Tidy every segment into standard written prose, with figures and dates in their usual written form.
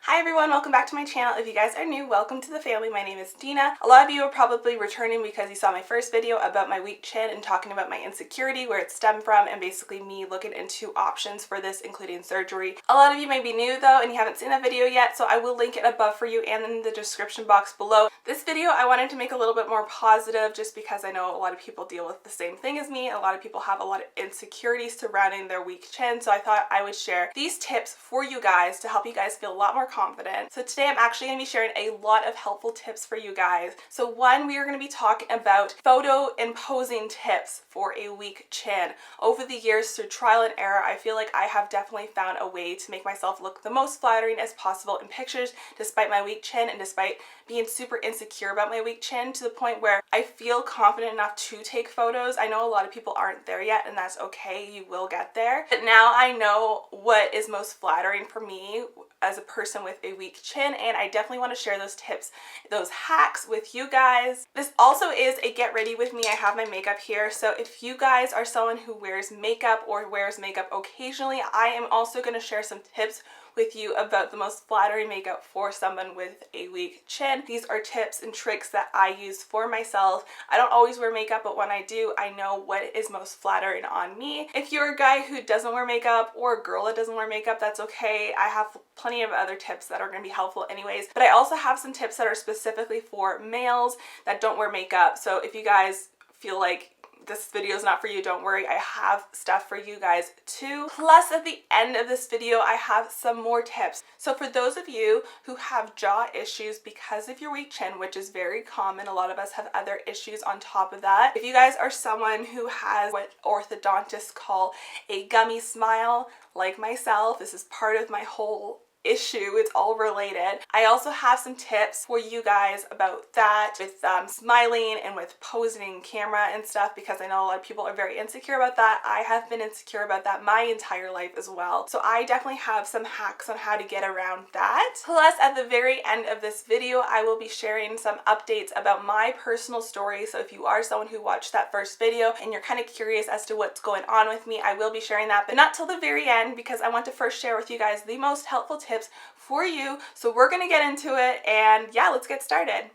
Hi everyone, welcome back to my channel. If you guys are new, welcome to the family. My name is Dina. A lot of you are probably returning because you saw my first video about my weak chin and talking about my insecurity, where it stemmed from, and basically me looking into options for this, including surgery. A lot of you may be new though and you haven't seen that video yet, so I will link it above for you and in the description box below. This video I wanted to make a little bit more positive just because I know a lot of people deal with the same thing as me. A lot of people have a lot of insecurities surrounding their weak chin, so I thought I would share these tips for you guys to help you guys feel a lot more confident. So today I'm actually going to be sharing a lot of helpful tips for you guys. So one, we are going to be talking about photo and posing tips for a weak chin. Over the years, through trial and error, I feel like I have definitely found a way to make myself look the most flattering as possible in pictures, despite my weak chin and despite being super insecure about my weak chin, to the point where I feel confident enough to take photos. I know a lot of people aren't there yet, and that's okay, you will get there. But now I know what is most flattering for me as a person with a weak chin, and I definitely want to share those tips, those hacks with you guys. This also is a get ready with me. I have my makeup here, so if you guys are someone who wears makeup or wears makeup occasionally, I am also going to share some tips with you about the most flattering makeup for someone with a weak chin. These are tips and tricks that I use for myself. I don't always wear makeup, but when I do, I know what is most flattering on me. If you're a guy who doesn't wear makeup or a girl that doesn't wear makeup, that's okay. I have plenty of other tips that are going to be helpful anyways, but I also have some tips that are specifically for males that don't wear makeup. So if you guys feel like this video is not for you, don't worry, I have stuff for you guys too. Plus at the end of this video, I have some more tips. So for those of you who have jaw issues because of your weak chin, which is very common, a lot of us have other issues on top of that. If you guys are someone who has what orthodontists call a gummy smile, like myself, this is part of my whole issue, it's all related. I also have some tips for you guys about that with smiling and with posing camera and stuff, because I know a lot of people are very insecure about that. I have been insecure about that my entire life as well. So I definitely have some hacks on how to get around that. Plus at the very end of this video, I will be sharing some updates about my personal story. So if you are someone who watched that first video and you're kind of curious as to what's going on with me, I will be sharing that, but not till the very end, because I want to first share with you guys the most helpful tips for you. So we're gonna get into it, and yeah, let's get started.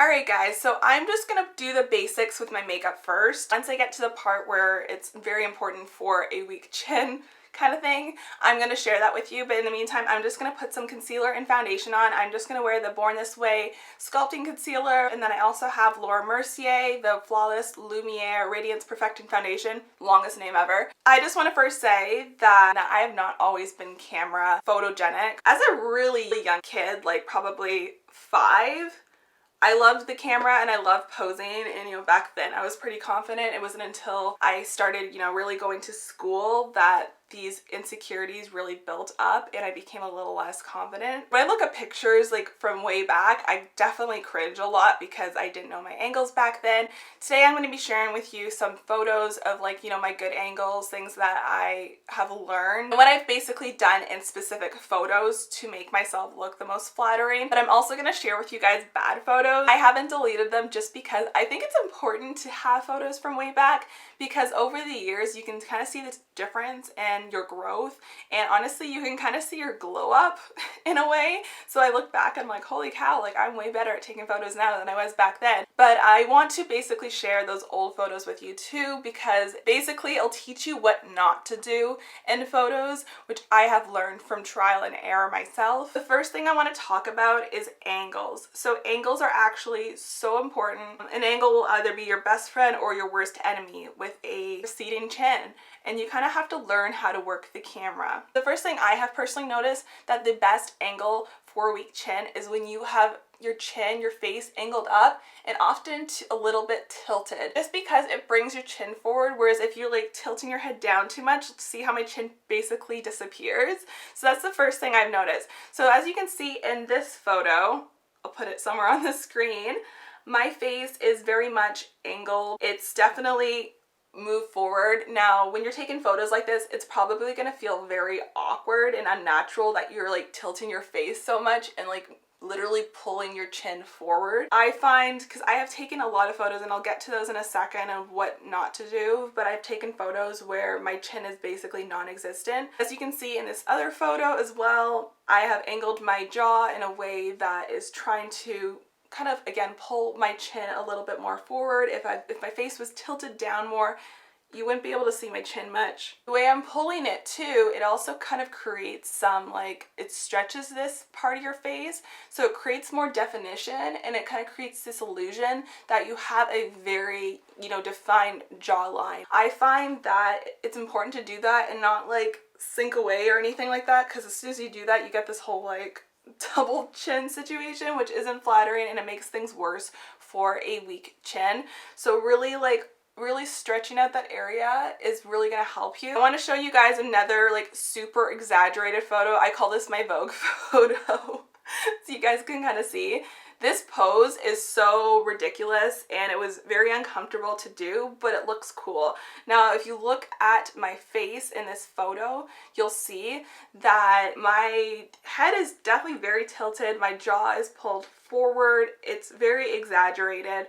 Alright guys, so I'm just gonna do the basics with my makeup first. Once I get to the part where it's very important for a weak chin kind of thing, I'm going to share that with you, but in the meantime, I'm just going to put some concealer and foundation on. I'm just going to wear the Born This Way Sculpting Concealer, and then I also have Laura Mercier, the Flawless Lumiere Radiance Perfecting Foundation, longest name ever. I just want to first say that I have not always been camera photogenic. As a really young kid, like probably 5, I loved the camera and I loved posing, and back then I was pretty confident. It wasn't until I started really going to school that these insecurities really built up and I became a little less confident. When I look at pictures like from way back, I definitely cringe a lot because I didn't know my angles back then. Today I'm going to be sharing with you some photos of my good angles, things that I have learned, and what I've basically done in specific photos to make myself look the most flattering. But I'm also going to share with you guys bad photos. I haven't deleted them just because I think it's important to have photos from way back, because over the years you can kind of see the difference and your growth, and honestly you can kind of see your glow up in a way. So I look back, I'm like, holy cow, like I'm way better at taking photos now than I was back then. But I want to basically share those old photos with you too, because basically it'll teach you what not to do in photos, which I have learned from trial and error myself. The first thing I want to talk about is angles. So angles are actually so important. An angle will either be your best friend or your worst enemy with a receding chin, and you kind of have to learn how to work the camera. The first thing I have personally noticed, that the best angle for a weak chin is when you have your chin, your face angled up and often a little bit tilted, just because it brings your chin forward. Whereas if you're like tilting your head down too much, see how my chin basically disappears? So that's the first thing I've noticed. So as you can see in this photo, I'll put it somewhere on the screen, my face is very much angled. It's definitely move forward. Now when you're taking photos like this, it's probably going to feel very awkward and unnatural that you're like tilting your face so much and like literally pulling your chin forward. I find, because I have taken a lot of photos, and I'll get to those in a second of what not to do, but I've taken photos where my chin is basically non-existent. As you can see in this other photo as well, I have angled my jaw in a way that is trying to kind of, again, pull my chin a little bit more forward. If my face was tilted down more, you wouldn't be able to see my chin much. The way I'm pulling it too, it also kind of creates some, like, it stretches this part of your face, so it creates more definition, and it kind of creates this illusion that you have a very, you know, defined jawline. I find that it's important to do that and not like sink away or anything like that, because as soon as you do that, you get this whole like double chin situation, which isn't flattering, and it makes things worse for a weak chin. So really stretching out that area is really going to help you. I want to show you guys another like super exaggerated photo. I call this my Vogue photo so you guys can kind of see. This pose is so ridiculous, and it was very uncomfortable to do, but it looks cool. Now, if you look at my face in this photo, you'll see that my head is definitely very tilted. My jaw is pulled forward. It's very exaggerated.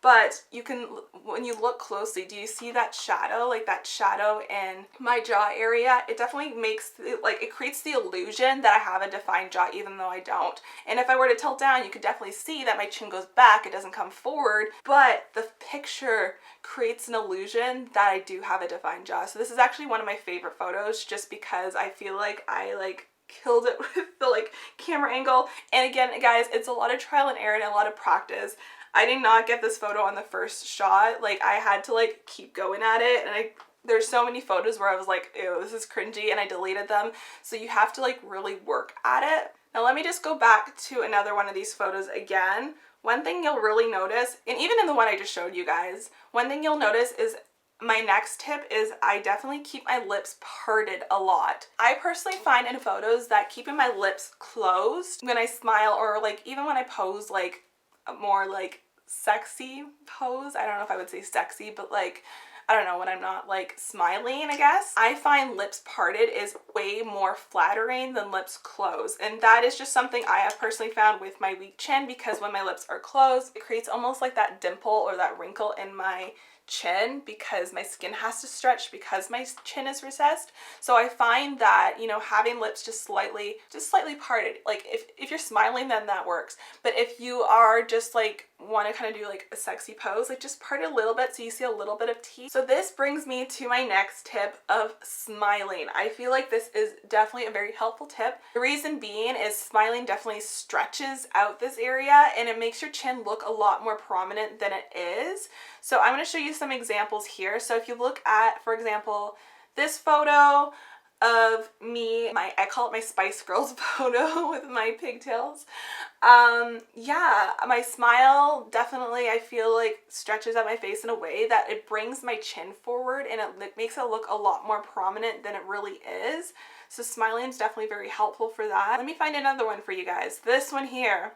But you can, when you look closely, do you see that shadow? Like that shadow in my jaw area? It definitely makes, it creates the illusion that I have a defined jaw, even though I don't. And if I were to tilt down, you could definitely see that my chin goes back, it doesn't come forward, but the picture creates an illusion that I do have a defined jaw. So this is actually one of my favorite photos, just because I feel like I killed it with the camera angle. And again, guys, it's a lot of trial and error and a lot of practice. I did not get this photo on the first shot. Like, I had to keep going at it, and there's so many photos where I was like, ew, this is cringy, and I deleted them. So you have to really work at it. Now let me just go back to another one of these photos again. One thing you'll really notice, and even in the one I just showed you guys, one thing you'll notice is my next tip is I definitely keep my lips parted a lot. I personally find in photos that keeping my lips closed when I smile, or even when I pose a more sexy pose, I don't know if I would say sexy, but I don't know, when I'm not smiling, I guess, I find lips parted is way more flattering than lips closed. And that is just something I have personally found with my weak chin, because when my lips are closed, it creates almost like that dimple or that wrinkle in my chin, because my skin has to stretch because my chin is recessed. So I find that, you know, having lips just slightly parted, if you're smiling, then that works. But if you are just want to kind of do a sexy pose, just part it a little bit so you see a little bit of teeth. So this brings me to my next tip of smiling. I feel like this is definitely a very helpful tip. The reason being is smiling definitely stretches out this area, and it makes your chin look a lot more prominent than it is. So I'm going to show you some examples here. So if you look at, for example, this photo of me, I call it my Spice Girls photo with my pigtails. Yeah, my smile definitely, I feel stretches out my face in a way that it brings my chin forward, and it makes it look a lot more prominent than it really is. So smiling is definitely very helpful for that. Let me find another one for you guys. This one here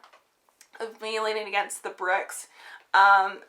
of me leaning against the bricks.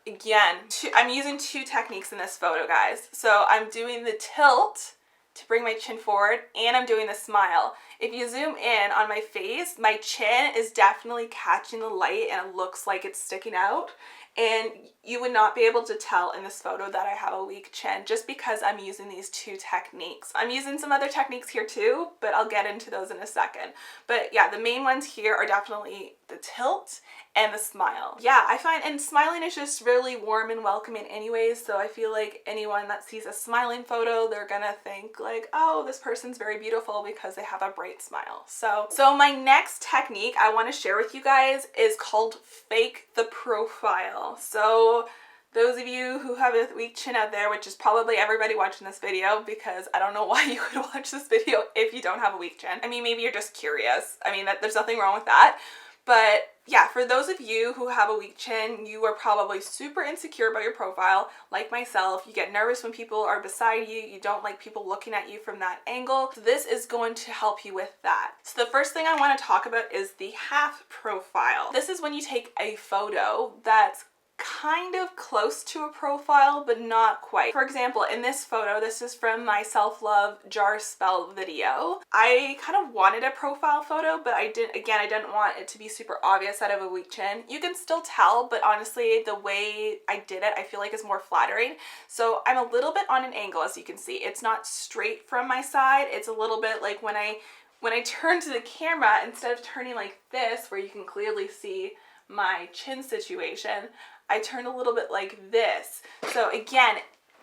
Again, I'm using two techniques in this photo, guys. So I'm doing the tilt to bring my chin forward, and I'm doing the smile. If you zoom in on my face, my chin is definitely catching the light, and it looks like it's sticking out. And you would not be able to tell in this photo that I have a weak chin, just because I'm using these two techniques. I'm using some other techniques here too, but I'll get into those in a second. But yeah, the main ones here are definitely the tilt and the smile. Yeah, I find, and smiling is just really warm and welcoming anyways, so I feel like anyone that sees a smiling photo, they're gonna think oh, this person's very beautiful because they have a bright smile. So my next technique I want to share with you guys is called fake the profile. So those of you who have a weak chin out there, which is probably everybody watching this video, because I don't know why you would watch this video if you don't have a weak chin. I mean, maybe you're just curious. I mean, there's nothing wrong with that. But yeah, for those of you who have a weak chin, you are probably super insecure about your profile, like myself. You get nervous when people are beside you. You don't like people looking at you from that angle. So this is going to help you with that. So the first thing I want to talk about is the half profile. This is when you take a photo that's kind of close to a profile, but not quite. For example, in this photo, this is from my self-love jar spell video. I kind of wanted a profile photo, but I didn't want it to be super obvious that I have a weak chin. You can still tell, but honestly, the way I did it, I feel like is more flattering. So I'm a little bit on an angle, as you can see. It's not straight from my side. It's a little bit like when I turn to the camera, instead of turning like this, where you can clearly see my chin situation, I turn a little bit like this. So again,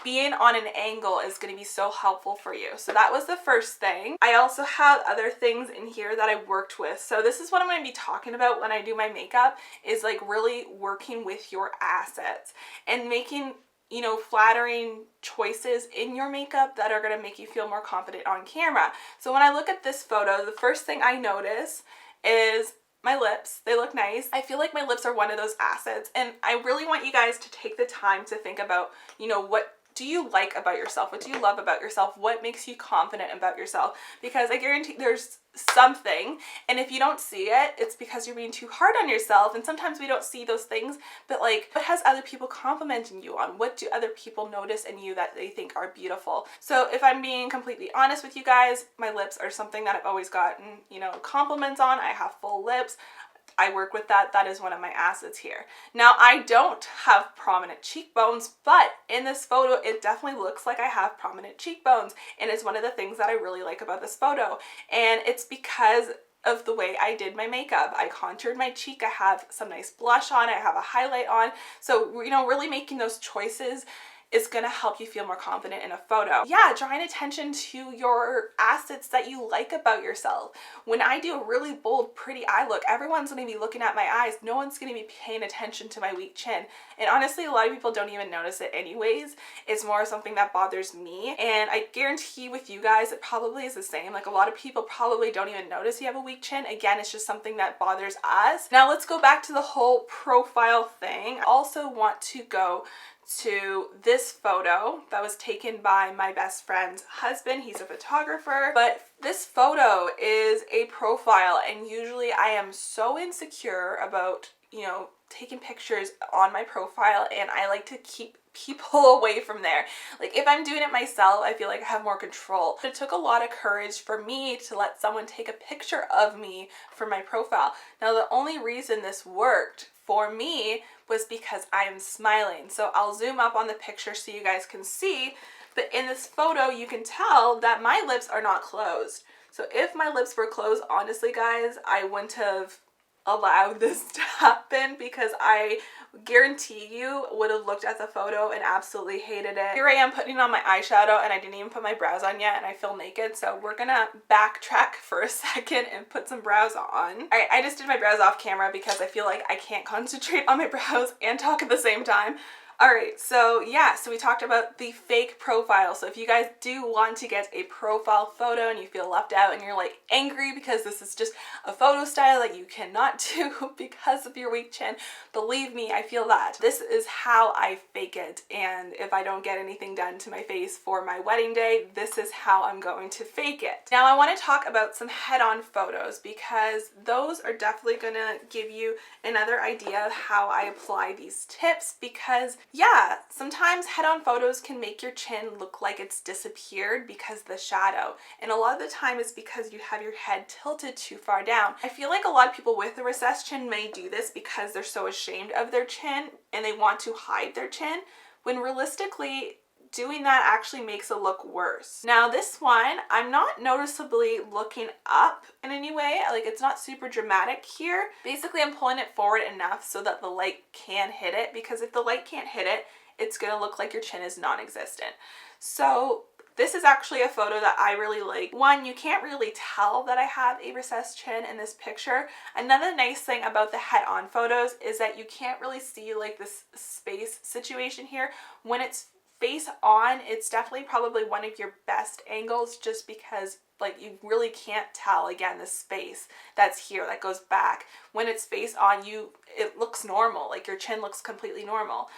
being on an angle is going to be so helpful for you. So that was the first thing. I also have other things in here that I worked with. So this is what I'm going to be talking about when I do my makeup, is like really working with your assets and making, you know, flattering choices in your makeup that are going to make you feel more confident on camera. So when I look at this photo, the first thing I notice is my lips. They look nice. I feel like my lips are one of those assets, and I really want you guys to take the time to think about, you know, what do you like about yourself? What do you love about yourself? What makes you confident about yourself? Because I guarantee there's something, and if you don't see it, it's because you're being too hard on yourself. And sometimes we don't see those things, but like, what has other people complimenting you on? What do other people notice in you that they think are beautiful? So if I'm being completely honest with you guys, my lips are something that I've always gotten, you know, compliments on. I have full lips. I work with that. That is one of my assets here. Now, I don't have prominent cheekbones, but in this photo, it definitely looks like I have prominent cheekbones. And it's one of the things that I really like about this photo. And it's because of the way I did my makeup. I contoured my cheek. I have some nice blush on. I have a highlight on. So, you know, really making those choices is going to help you feel more confident in a photo. Yeah, drawing attention to your assets that you like about yourself. When I do a really bold, pretty eye look, everyone's going to be looking at my eyes. No one's going to be paying attention to my weak chin. And honestly, a lot of people don't even notice it anyways. It's more something that bothers me. And I guarantee with you guys, it probably is the same. Like, a lot of people probably don't even notice you have a weak chin. Again, it's just something that bothers us. Now let's go back to the whole profile thing. I also want to go to this photo that was taken by my best friend's husband. He's a photographer, but this photo is a profile, and usually I am so insecure about, you know, taking pictures on my profile, and I like to keep people away from there. Like, if I'm doing it myself, I feel like I have more control. It took a lot of courage for me to let someone take a picture of me for my profile. Now, the only reason this worked for me was because I am smiling. So I'll zoom up on the picture so you guys can see, but in this photo, you can tell that my lips are not closed. So if my lips were closed, honestly, guys, I wouldn't have allowed this to happen, because I guarantee you would have looked at the photo and absolutely hated it. Here I am putting on my eyeshadow, and I didn't even put my brows on yet, and I feel naked. So we're gonna backtrack for a second and put some brows on. All right, I just did my brows off camera because I feel like I can't concentrate on my brows and talk at the same time. Alright, so yeah, so we talked about the fake profile. So if you guys do want to get a profile photo and you feel left out and you're like angry because this is just a photo style that you cannot do because of your weak chin, believe me, I feel that. This is how I fake it, and if I don't get anything done to my face for my wedding day, this is how I'm going to fake it. Now I want to talk about some head-on photos, because those are definitely going to give you another idea of how I apply these tips, because yeah, sometimes head-on photos can make your chin look like it's disappeared because of the shadow. And a lot of the time it's because you have your head tilted too far down. I feel like a lot of people with a recessed chin may do this because they're so ashamed of their chin and they want to hide their chin, when realistically, doing that actually makes it look worse. Now this one, I'm not noticeably looking up in any way. Like, it's not super dramatic here. Basically, I'm pulling it forward enough so that the light can hit it, because if the light can't hit it, it's gonna look like your chin is non-existent. So this is actually a photo that I really like. One, you can't really tell that I have a recessed chin in this picture. Another nice thing about the head-on photos is that you can't really see like this space situation here. When it's face on, it's definitely probably one of your best angles, just because like you really can't tell, again, the space that's here that goes back. When it's face on, it looks normal, like your chin looks completely normal.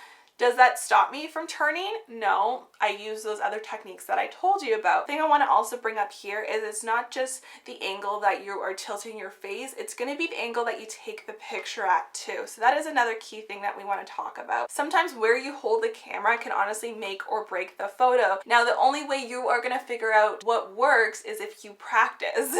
Does that stop me from turning? No, I use those other techniques that I told you about. The thing I want to also bring up here is it's not just the angle that you are tilting your face, it's going to be the angle that you take the picture at too. So that is another key thing that we want to talk about. Sometimes where you hold the camera can honestly make or break the photo. Now, the only way you are going to figure out what works is if you practice.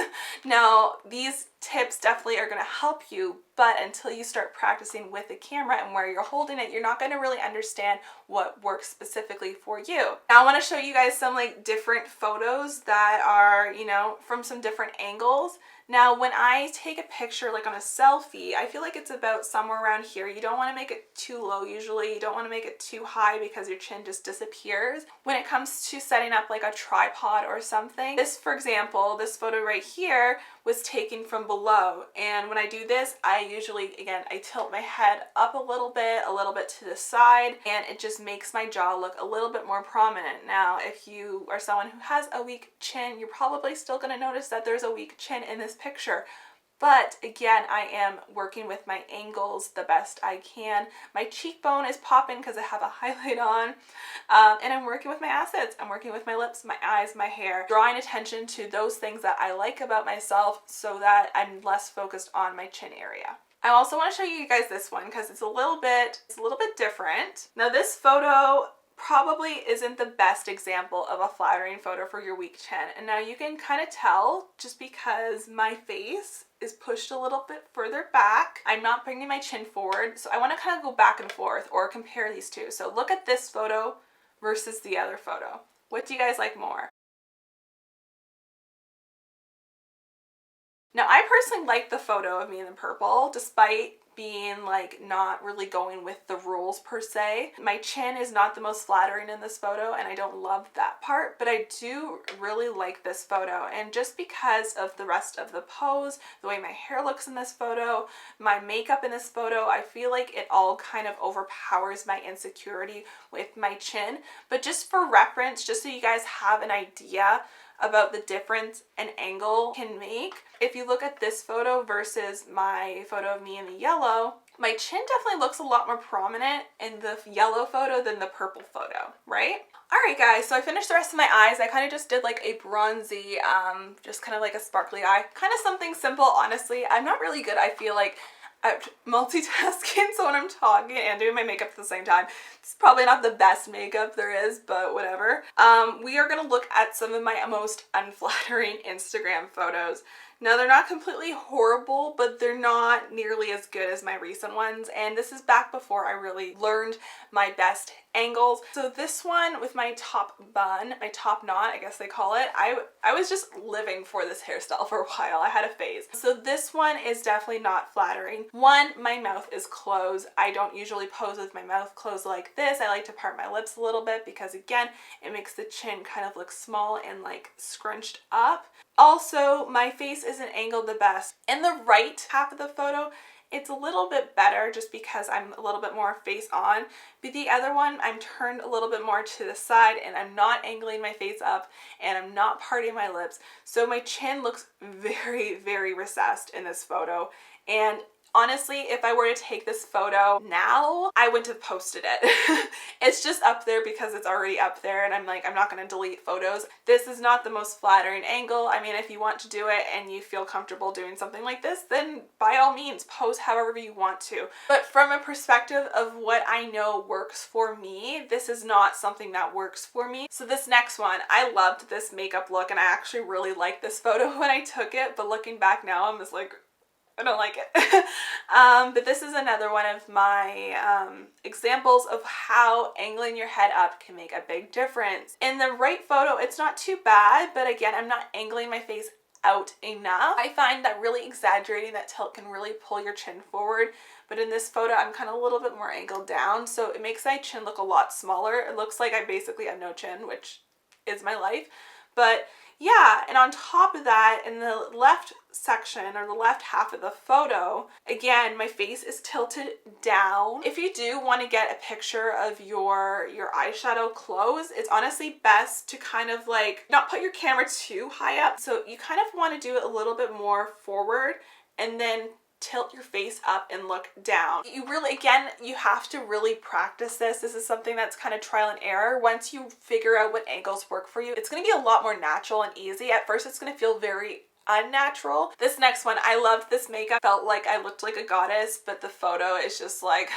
Now, these tips definitely are going to help you, but until you start practicing with the camera and where you're holding it, you're not going to really understand what works specifically for you. Now I want to show you guys some like different photos that are, you know, from some different angles. Now, when I take a picture like on a selfie, I feel like it's about somewhere around here. You don't want to make it too low usually. You don't want to make it too high because your chin just disappears. When it comes to setting up like a tripod or something, this, for example, this photo right here was taken from below. And when I do this, I usually, again, I tilt my head up a little bit to the side, and it just makes my jaw look a little bit more prominent. Now, if you are someone who has a weak chin, you're probably still going to notice that there's a weak chin in this picture. But again, I am working with my angles the best I can. My cheekbone is popping because I have a highlight on. And I'm working with my assets. I'm working with my lips, my eyes, my hair, drawing attention to those things that I like about myself so that I'm less focused on my chin area. I also want to show you guys this one because it's a little bit different. Now, this photo probably isn't the best example of a flattering photo for your weak chin. And now you can kind of tell just because my face is pushed a little bit further back. I'm not bringing my chin forward. So I want to kind of go back and forth or compare these two. So look at this photo versus the other photo. What do you guys like more? Now, I personally like the photo of me in the purple, despite being like not really going with the rules per se. My chin is not the most flattering in this photo, and I don't love that part, but I do really like this photo. And just because of the rest of the pose, the way my hair looks in this photo, my makeup in this photo, I feel like it all kind of overpowers my insecurity with my chin. But just for reference, just so you guys have an idea about the difference an angle can make. If you look at this photo versus my photo of me in the yellow, my chin definitely looks a lot more prominent in the yellow photo than the purple photo, right? Alright guys, so I finished the rest of my eyes. I kind of just did like a bronzy, just kind of like a sparkly eye. Kind of something simple, honestly. I'm not really good, I feel like, at multitasking, so when I'm talking and doing my makeup at the same time, it's probably not the best makeup there is, but whatever. We are going to look at some of my most unflattering Instagram photos. Now, they're not completely horrible, but they're not nearly as good as my recent ones, and this is back before I really learned my best angles. So this one with my top bun, my top knot, I guess they call it, I was just living for this hairstyle for a while. I had a phase. So this one is definitely not flattering. One, my mouth is closed. I don't usually pose with my mouth closed like this. I like to part my lips a little bit because, again, it makes the chin kind of look small and like scrunched up. Also, my face isn't angled the best. In the right half of the photo, it's a little bit better just because I'm a little bit more face on, but the other one, I'm turned a little bit more to the side and I'm not angling my face up and I'm not parting my lips. So my chin looks very, very recessed in this photo. And honestly, if I were to take this photo now, I wouldn't have posted it. It's just up there because it's already up there and I'm like, I'm not going to delete photos. This is not the most flattering angle. I mean, if you want to do it and you feel comfortable doing something like this, then by all means, pose however you want to. But from a perspective of what I know works for me, this is not something that works for me. So this next one, I loved this makeup look and I actually really liked this photo when I took it, but looking back now, I'm just like, I don't like it. But this is another one of my examples of how angling your head up can make a big difference. In the right photo, it's not too bad, but again, I'm not angling my face out enough. I find that really exaggerating that tilt can really pull your chin forward, but in this photo, I'm kind of a little bit more angled down, so it makes my chin look a lot smaller. It looks like I basically have no chin, which is my life. But yeah, and on top of that, in the left section or the left half of the photo, again, my face is tilted down. If you do want to get a picture of your eyeshadow close, it's honestly best to kind of like not put your camera too high up. So you kind of want to do it a little bit more forward and then tilt your face up and look down. You really, again, you have to really practice this. This is something that's kind of trial and error. Once you figure out what angles work for you, it's going to be a lot more natural and easy. At first, it's going to feel very unnatural. This next one, I loved this makeup. Felt like I looked like a goddess, but the photo is just like,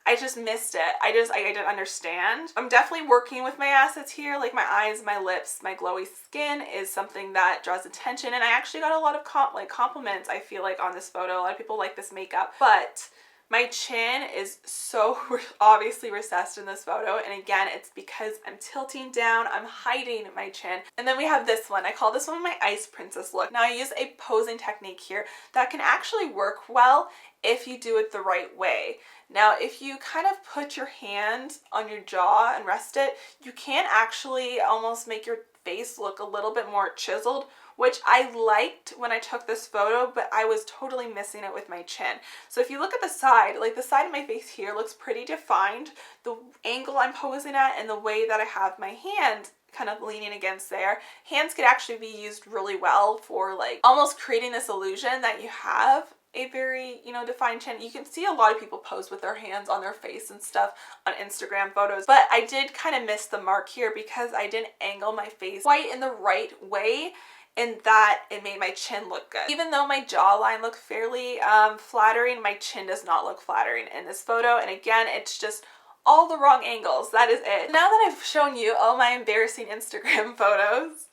I just missed it. I didn't understand. I'm definitely working with my assets here, like my eyes, my lips, my glowy skin is something that draws attention, and I actually got a lot of compliments, I feel like, on this photo. A lot of people like this makeup, but my chin is so obviously recessed in this photo, and again, it's because I'm tilting down, I'm hiding my chin. And then we have this one. I call this one my Ice Princess look. Now I use a posing technique here that can actually work well if you do it the right way. Now, if you kind of put your hand on your jaw and rest it, you can actually almost make your face look a little bit more chiseled, which I liked when I took this photo, but I was totally missing it with my chin. So if you look at the side, like the side of my face here looks pretty defined. The angle I'm posing at and the way that I have my hand kind of leaning against there. Hands could actually be used really well for like almost creating this illusion that you have a very, you know, defined chin. You can see a lot of people pose with their hands on their face and stuff on Instagram photos, but I did kind of miss the mark here because I didn't angle my face quite in the right way, and that it made my chin look good. Even though my jawline looked fairly flattering, my chin does not look flattering in this photo, and again, it's just all the wrong angles. That is it. Now that I've shown you all my embarrassing Instagram photos,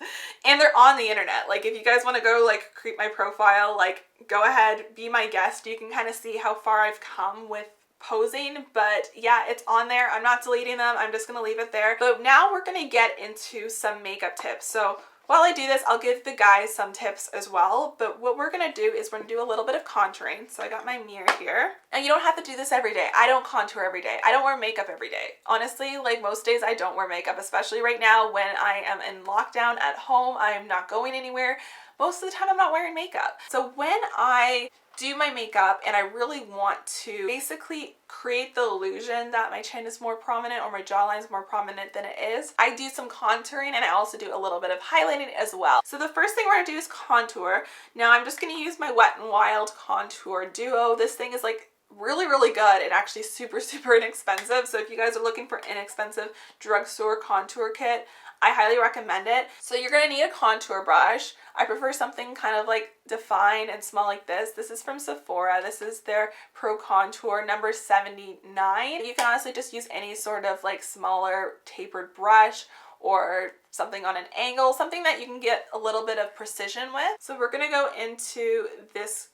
and they're on the internet, like if you guys want to go like creep my profile, like go ahead, be my guest. You can kind of see how far I've come with posing, but yeah, it's on there. I'm not deleting them. I'm just going to leave it there. But now we're going to get into some makeup tips. So while I do this, I'll give the guys some tips as well, but what we're gonna do is we're gonna do a little bit of contouring. So I got my mirror here. And you don't have to do this every day. I don't contour every day. I don't wear makeup every day. Honestly, like most days I don't wear makeup, especially right now when I am in lockdown at home. I am not going anywhere. Most of the time I'm not wearing makeup. So when I do my makeup and I really want to basically create the illusion that my chin is more prominent or my jawline is more prominent than it is, I do some contouring, and I also do a little bit of highlighting as well. So the first thing we're gonna do is contour. Now I'm just gonna use my Wet n Wild Contour Duo. This thing is like really good and actually super inexpensive. So if you guys are looking for inexpensive drugstore contour kit, I highly recommend it. So you're gonna need a contour brush. I prefer something kind of like defined and small like this. This is from Sephora. This is their Pro Contour number 79. You can honestly just use any sort of like smaller tapered brush or something on an angle, something that you can get a little bit of precision with. So we're gonna go into this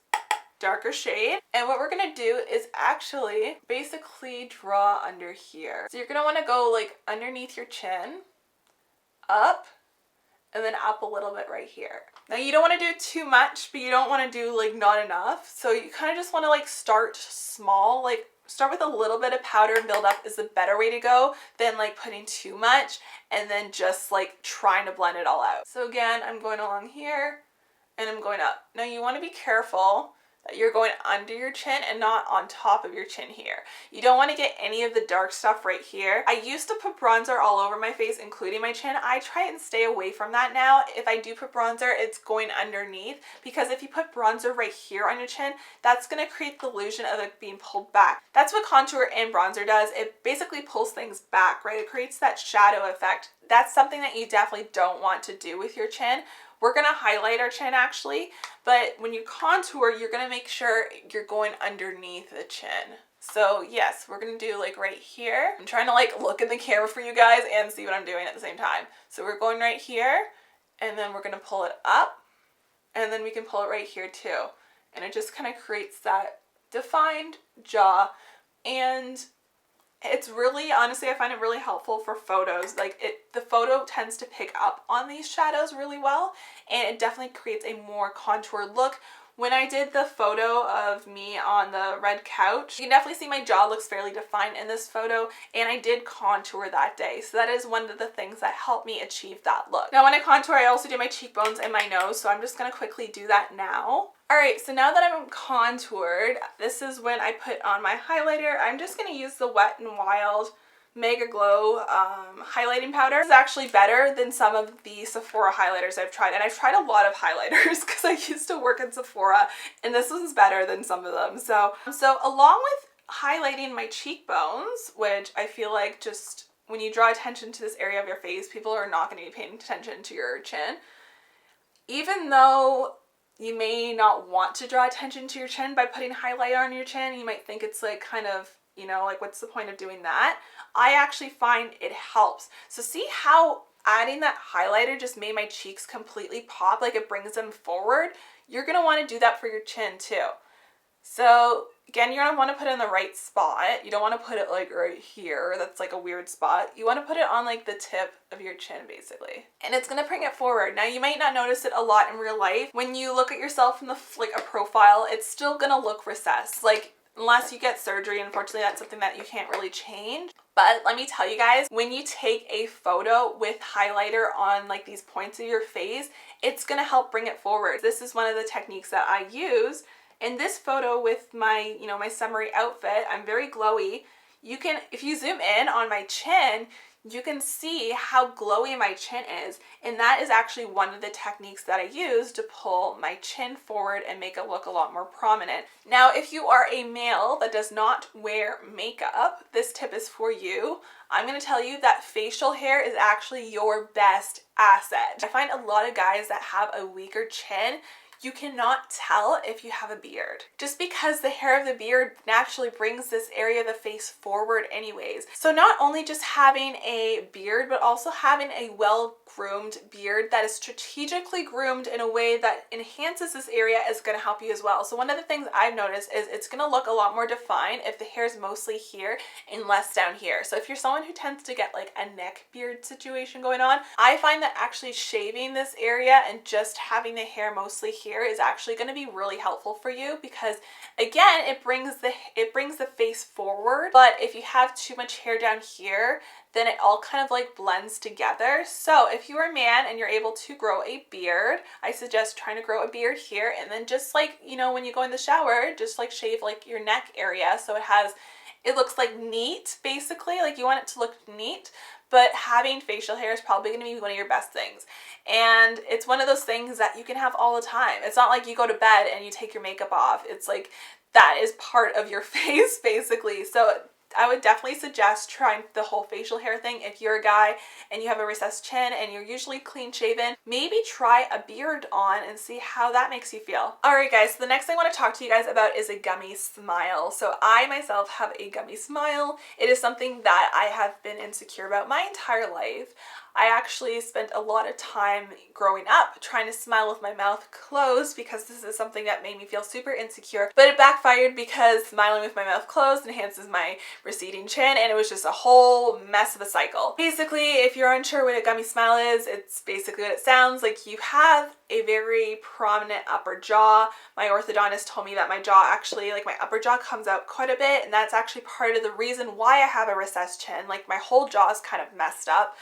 darker shade, and what we're gonna do is actually basically draw under here. So you're gonna wanna go like underneath your chin, up, and then up a little bit right here. Now you don't want to do too much, but you don't want to do like not enough. So you kind of just want to like start small, like start with a little bit of powder and build up is the better way to go than like putting too much and then just like trying to blend it all out. So again, I'm going along here and I'm going up. Now you want to be careful that you're going under your chin and not on top of your chin here. You don't want to get any of the dark stuff right here. I used to put bronzer all over my face, including my chin. I try and stay away from that now. If I do put bronzer, it's going underneath, because if you put bronzer right here on your chin, that's going to create the illusion of it being pulled back. That's what contour and bronzer does. It basically pulls things back, right? It creates that shadow effect. That's something that you definitely don't want to do with your chin. We're going to highlight our chin actually, but when you contour, you're going to make sure you're going underneath the chin. So yes, we're going to do like right here. I'm trying to like look in the camera for you guys and see what I'm doing at the same time. So we're going right here, and then we're going to pull it up, and then we can pull it right here too. And it just kind of creates that defined jaw, and it's really, honestly, I find it really helpful for photos. Like the photo tends to pick up on these shadows really well, and it definitely creates a more contoured look. When I did the photo of me on the red couch, you can definitely see my jaw looks fairly defined in this photo, and I did contour that day. So that is one of the things that helped me achieve that look. Now when I contour, I also do my cheekbones and my nose, so I'm just going to quickly do that now. Alright, so now that I'm contoured, this is when I put on my highlighter. I'm just going to use the Wet n Wild Mega Glow highlighting powder. It's actually better than some of the Sephora highlighters I've tried, and I've tried a lot of highlighters because I used to work at Sephora, and this one's better than some of them. So along with highlighting my cheekbones, which I feel like just when you draw attention to this area of your face, people are not going to be paying attention to your chin. Even though you may not want to draw attention to your chin by putting highlighter on your chin, you might think it's like kind of, you know, like what's the point of doing that? I actually find it helps. So see how adding that highlighter just made my cheeks completely pop, like it brings them forward? You're going to want to do that for your chin too. So again, you're going to want to put it in the right spot. You don't want to put it like right here. That's like a weird spot. You want to put it on like the tip of your chin basically. And it's going to bring it forward. Now you might not notice it a lot in real life. When you look at yourself in the like a profile, it's still going to look recessed. Like unless you get surgery, unfortunately that's something that you can't really change. But let me tell you guys, when you take a photo with highlighter on like these points of your face, it's going to help bring it forward. This is one of the techniques that I use. In this photo with my, you know, my summery outfit, I'm very glowy. You can, if you zoom in on my chin, you can see how glowy my chin is. And that is actually one of the techniques that I use to pull my chin forward and make it look a lot more prominent. Now, if you are a male that does not wear makeup, this tip is for you. I'm going to tell you that facial hair is actually your best asset. I find a lot of guys that have a weaker chin, you cannot tell if you have a beard, just because the hair of the beard naturally brings this area of the face forward anyways. So not only just having a beard, but also having a well-groomed beard that is strategically groomed in a way that enhances this area is going to help you as well. So one of the things I've noticed is it's going to look a lot more defined if the hair is mostly here and less down here. So if you're someone who tends to get like a neck beard situation going on, I find that actually shaving this area and just having the hair mostly here is actually going to be really helpful for you, because again, it brings the face forward. But if you have too much hair down here, then it all kind of like blends together. So if you're a man and you're able to grow a beard, I suggest trying to grow a beard here, and then just like, you know, when you go in the shower, just like shave like your neck area so it looks like neat, basically, like you want it to look neat. But having facial hair is probably going to be one of your best things. And it's one of those things that you can have all the time. It's not like you go to bed and you take your makeup off. It's like that is part of your face, basically. So I would definitely suggest trying the whole facial hair thing. If you're a guy and you have a recessed chin and you're usually clean shaven, maybe try a beard on and see how that makes you feel. Alright guys, so the next thing I want to talk to you guys about is a gummy smile. So I myself have a gummy smile. It is something that I have been insecure about my entire life. I actually spent a lot of time growing up trying to smile with my mouth closed because this is something that made me feel super insecure, but it backfired because smiling with my mouth closed enhances my receding chin, and it was just a whole mess of a cycle. Basically, if you're unsure what a gummy smile is, it's basically what it sounds like. You have a very prominent upper jaw. My orthodontist told me that my jaw actually, like my upper jaw comes out quite a bit, and that's actually part of the reason why I have a recessed chin. Like my whole jaw is kind of messed up.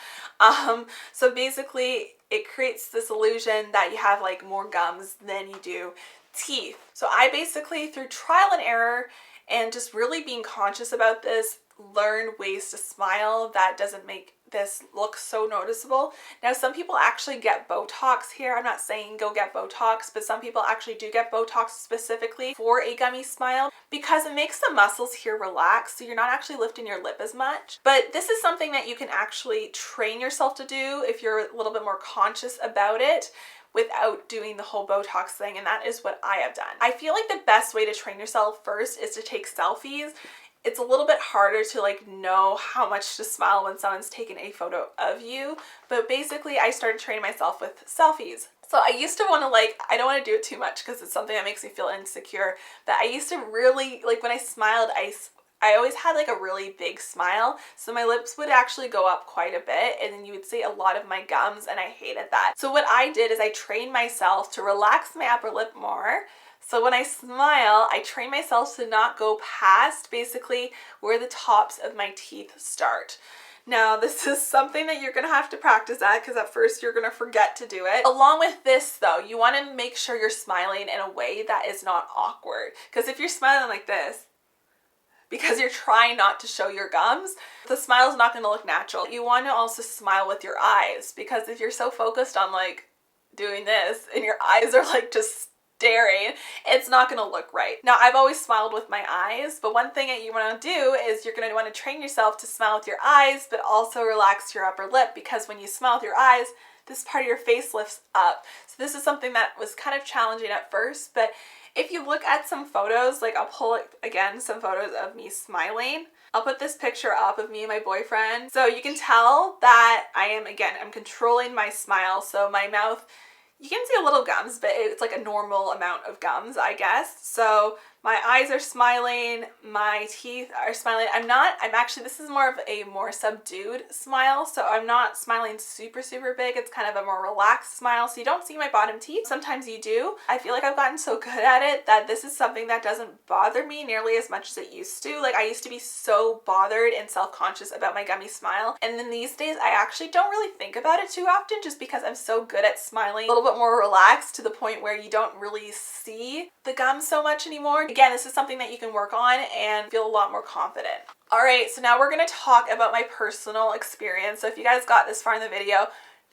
So basically it creates this illusion that you have like more gums than you do teeth. So I basically, through trial and error and just really being conscious about this, learned ways to smile that doesn't make this look so noticeable. Now some people actually get Botox here. I'm not saying go get Botox, but some people actually do get Botox specifically for a gummy smile because it makes the muscles here relax, so you're not actually lifting your lip as much. But this is something that you can actually train yourself to do if you're a little bit more conscious about it without doing the whole Botox thing, and that is what I have done. I feel like the best way to train yourself first is to take selfies. It's a little bit harder to like know how much to smile when someone's taken a photo of you, but basically I started training myself with selfies. So I used to want to I don't want to do it too much because it's something that makes me feel insecure, but I used to really, like when I smiled, I always had like a really big smile, so my lips would actually go up quite a bit, and then you would see a lot of my gums, and I hated that. So what I did is I trained myself to relax my upper lip more. So when I smile, I train myself to not go past basically where the tops of my teeth start. Now, this is something that you're going to have to practice at because at first you're going to forget to do it. Along with this though, you want to make sure you're smiling in a way that is not awkward, because if you're smiling like this, because you're trying not to show your gums, the smile is not going to look natural. You want to also smile with your eyes, because if you're so focused on like doing this and your eyes are like just staring, it's not going to look right. Now, I've always smiled with my eyes, but one thing that you want to do is you're going to want to train yourself to smile with your eyes, but also relax your upper lip, because when you smile with your eyes, this part of your face lifts up. So this is something that was kind of challenging at first, but if you look at some photos, like I'll pull again some photos of me smiling. I'll put this picture up of me and my boyfriend. So you can tell that I'm controlling my smile. So my mouth, you can see a little gums, but it's like a normal amount of gums, I guess. So my eyes are smiling, my teeth are smiling. This is more of a more subdued smile. So I'm not smiling super, super big. It's kind of a more relaxed smile. So you don't see my bottom teeth. Sometimes you do. I feel like I've gotten so good at it that this is something that doesn't bother me nearly as much as it used to. Like I used to be so bothered and self-conscious about my gummy smile. And then these days, I actually don't really think about it too often, just because I'm so good at smiling, a little bit more relaxed to the point where you don't really see the gums so much anymore. Again, this is something that you can work on and feel a lot more confident. All right, so now we're going to talk about my personal experience. So if you guys got this far in the video,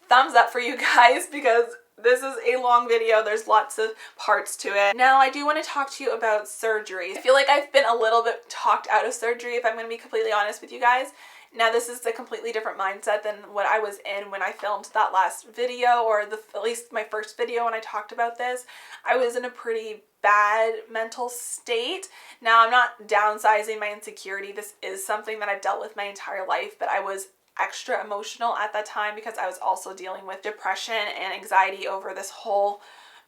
thumbs up for you guys, because this is a long video. There's lots of parts to it. Now, I do want to talk to you about surgery. I feel like I've been a little bit talked out of surgery, if I'm going to be completely honest with you guys. Now, this is a completely different mindset than what I was in when I filmed that last video, or at least my first video when I talked about this. I was in a pretty bad mental state. Now, I'm not downsizing my insecurity. This is something that I've dealt with my entire life, but I was extra emotional at that time because I was also dealing with depression and anxiety over this whole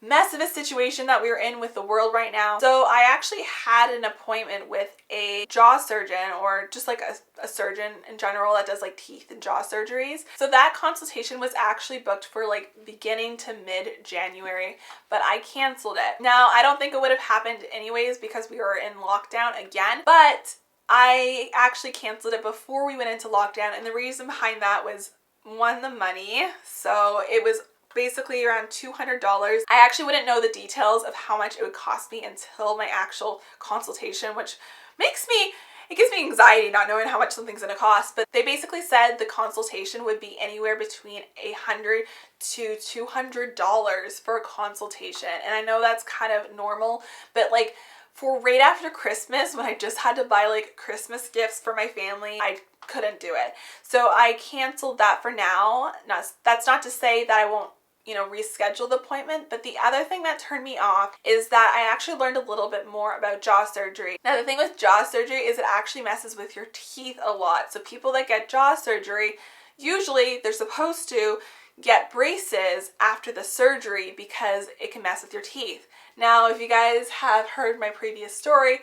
mess of a situation that we're in with the world right now. So I actually had an appointment with a jaw surgeon, or just like a surgeon in general that does like teeth and jaw surgeries. So that consultation was actually booked for like beginning to mid-January, but I canceled it. Now, I don't think it would have happened anyways because we were in lockdown again, but I actually canceled it before we went into lockdown, and the reason behind that was, one, the money. So it was basically around $200. I actually wouldn't know the details of how much it would cost me until my actual consultation, which it gives me anxiety not knowing how much something's gonna cost. But they basically said the consultation would be anywhere between $100 to $200 for a consultation. And I know that's kind of normal, but like for right after Christmas, when I just had to buy like Christmas gifts for my family, I couldn't do it. So I canceled that for now. That's not to say that I won't reschedule the appointment, but the other thing that turned me off is that I actually learned a little bit more about jaw surgery. Now, the thing with jaw surgery is it actually messes with your teeth a lot. So people that get jaw surgery, usually they're supposed to get braces after the surgery because it can mess with your teeth. Now, if you guys have heard my previous story,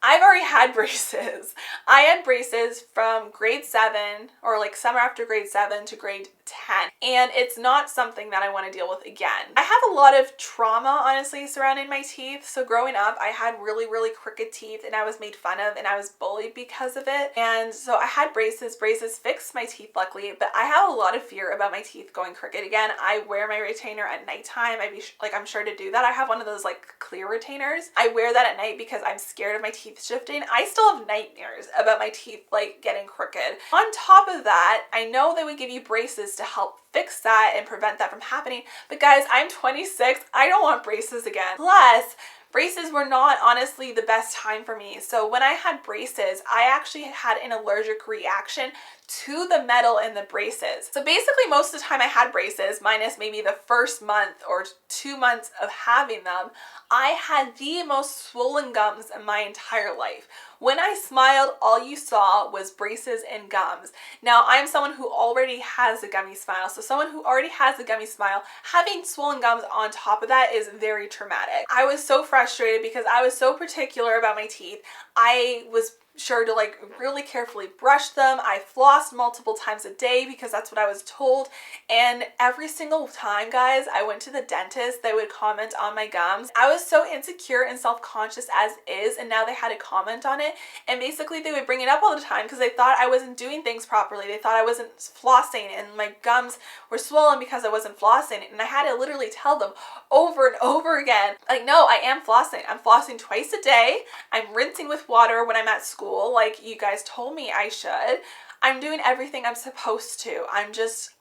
I've already had braces. I had braces from grade 7, or like summer after grade 7 to grade 10. And it's not something that I want to deal with again. I have a lot of trauma, honestly, surrounding my teeth. So growing up, I had really, really crooked teeth, and I was made fun of and I was bullied because of it. And so I had braces. Braces fixed my teeth, luckily, but I have a lot of fear about my teeth going crooked again. I wear my retainer at nighttime. I'm sure to do that. I have one of those like clear retainers. I wear that at night because I'm scared of my teeth shifting. I still have nightmares about my teeth like getting crooked. On top of that, I know they would give you braces to help fix that and prevent that from happening. But guys, I'm 26. I don't want braces again. Plus, braces were not honestly the best time for me. So when I had braces, I actually had an allergic reaction to the metal in the braces. So basically most of the time I had braces, minus maybe the first month or 2 months of having them, I had the most swollen gums in my entire life. When I smiled, all you saw was braces and gums. Now, I'm someone who already has a gummy smile. So someone who already has a gummy smile, having swollen gums on top of that is very traumatic. I was so frustrated because I was so particular about my teeth. I was sure to like really carefully brush them. I flossed multiple times a day because that's what I was told. And every single time, guys, I went to the dentist, they would comment on my gums. I was so insecure and self-conscious as is, and now they had to comment on it. And basically they would bring it up all the time because they thought I wasn't doing things properly. They thought I wasn't flossing and my gums were swollen because I wasn't flossing. And I had to literally tell them over and over again, like, no, I am flossing. I'm flossing twice a day. I'm rinsing with water when I'm at school. school like you guys told me I should. I'm doing everything I'm supposed to. I'm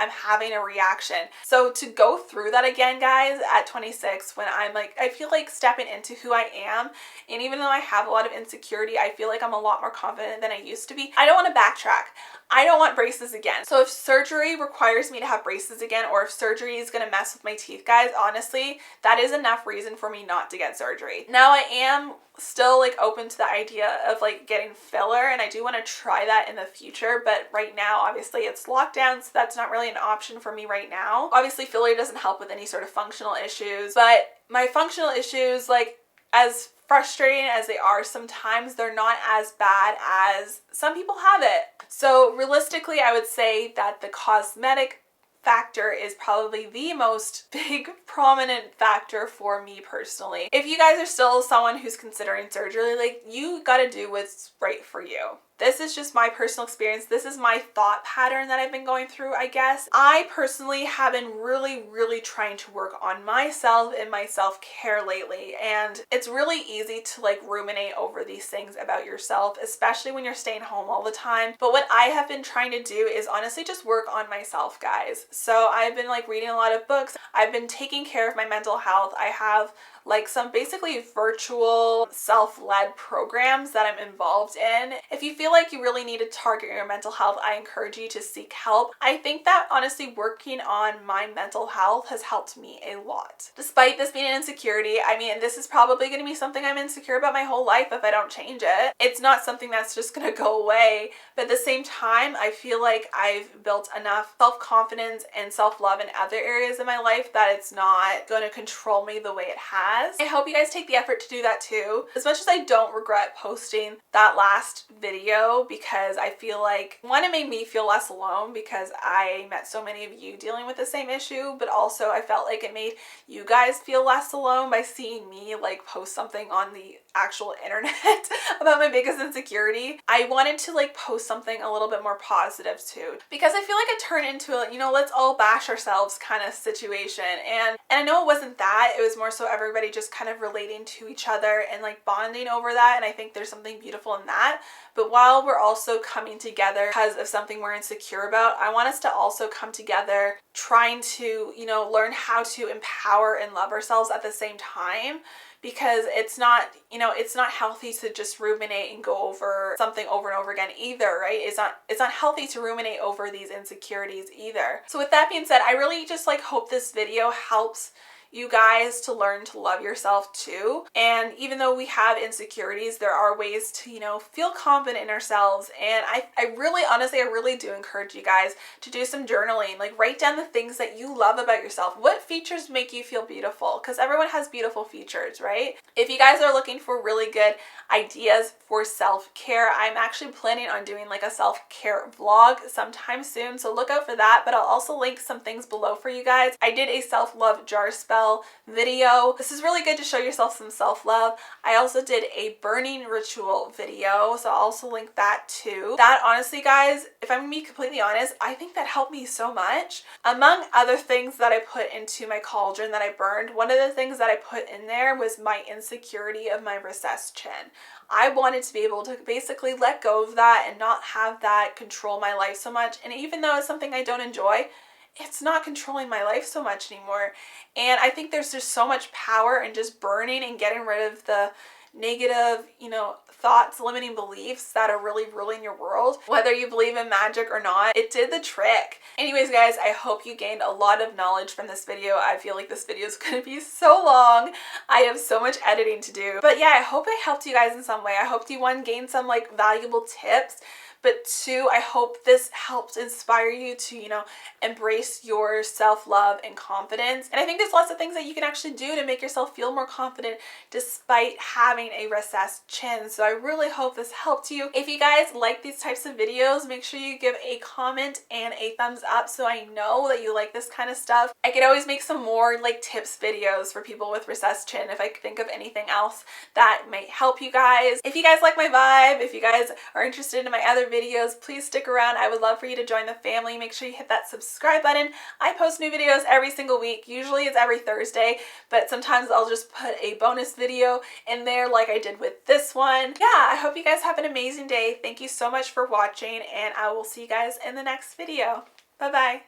having a reaction. So to go through that again, guys, at 26, when I'm like, I feel like stepping into who I am, and even though I have a lot of insecurity, I feel like I'm a lot more confident than I used to be. I don't want to backtrack. I don't want braces again. So if surgery requires me to have braces again, or if surgery is going to mess with my teeth, guys, honestly, that is enough reason for me not to get surgery. Now I am still like open to the idea of like getting filler, and I do want to try that in the future, but right now obviously it's lockdown, so that's not really an option for me right now. Obviously filler doesn't help with any sort of functional issues, but my functional issues, like, as frustrating as they are sometimes, they're not as bad as some people have it. So realistically, I would say that the cosmetic factor is probably the most big prominent factor for me personally. If you guys are still someone who's considering surgery, like, you gotta do what's right for you. This is just my personal experience. This is my thought pattern that I've been going through, I guess. I personally have been really trying to work on myself and my self-care lately, and it's really easy to like ruminate over these things about yourself, especially when you're staying home all the time. But what I have been trying to do is honestly just work on myself, guys. So I've been like reading a lot of books. I've been taking care of my mental health. I have like some basically virtual self-led programs that I'm involved in. If you feel like you really need to target your mental health, I encourage you to seek help. I think that honestly working on my mental health has helped me a lot. Despite this being an insecurity, I mean, this is probably going to be something I'm insecure about my whole life if I don't change it. It's not something that's just going to go away, but at the same time, I feel like I've built enough self-confidence and self-love in other areas of my life that it's not going to control me the way it has. I hope you guys take the effort to do that too. As much as I don't regret posting that last video, because I feel like, one, it made me feel less alone because I met so many of you dealing with the same issue, but also I felt like it made you guys feel less alone by seeing me like post something on the actual internet about my biggest insecurity. I wanted to like post something a little bit more positive too, because I feel like it turned into a, you know, let's all bash ourselves kind of situation. And I know it wasn't that. It was more so everybody just kind of relating to each other and like bonding over that. And I think there's something beautiful in that. But while we're also coming together because of something we're insecure about, I want us to also come together trying to, you know, learn how to empower and love ourselves at the same time. Because it's not, you know, it's not healthy to just ruminate and go over something over and over again either, right? It's not healthy to ruminate over these insecurities either. So with that being said, I really just like hope this video helps you guys to learn to love yourself too. And even though we have insecurities, there are ways to, you know, feel confident in ourselves. And I really, honestly, I really do encourage you guys to do some journaling. Like, write down the things that you love about yourself. What features make you feel beautiful? Because everyone has beautiful features, right? If you guys are looking for really good ideas for self-care, I'm actually planning on doing like a self-care vlog sometime soon. So look out for that. But I'll also link some things below for you guys. I did a self-love jar spell video. This is really good to show yourself some self-love. I also did a burning ritual video, so I'll also link that too. That, honestly, guys, if I'm gonna be completely honest, I think that helped me so much. Among other things that I put into my cauldron that I burned, one of the things that I put in there was my insecurity of my recessed chin. I wanted to be able to basically let go of that and not have that control my life so much. And even though it's something I don't enjoy, it's not controlling my life so much anymore. And I think there's just so much power in just burning and getting rid of the negative, you know, thoughts, limiting beliefs that are really ruling your world. Whether you believe in magic or not, it did the trick. Anyways, guys, I hope you gained a lot of knowledge from this video. I feel like this video is going to be so long. I have so much editing to do. But yeah, I hope I helped you guys in some way. I hope you, one, gained some like valuable tips. But two, I hope this helps inspire you to, you know, embrace your self-love and confidence. And I think there's lots of things that you can actually do to make yourself feel more confident despite having a recessed chin. So I really hope this helped you. If you guys like these types of videos, make sure you give a comment and a thumbs up so I know that you like this kind of stuff. I could always make some more like tips videos for people with recessed chin if I could think of anything else that might help you guys. If you guys like my vibe, if you guys are interested in my other videos, please stick around. I would love for you to join the family. Make sure you hit that subscribe button. I post new videos every single week. Usually it's every Thursday, but sometimes I'll just put a bonus video in there like I did with this one. Yeah, I hope you guys have an amazing day. Thank you so much for watching, and I will see you guys in the next video. Bye-bye.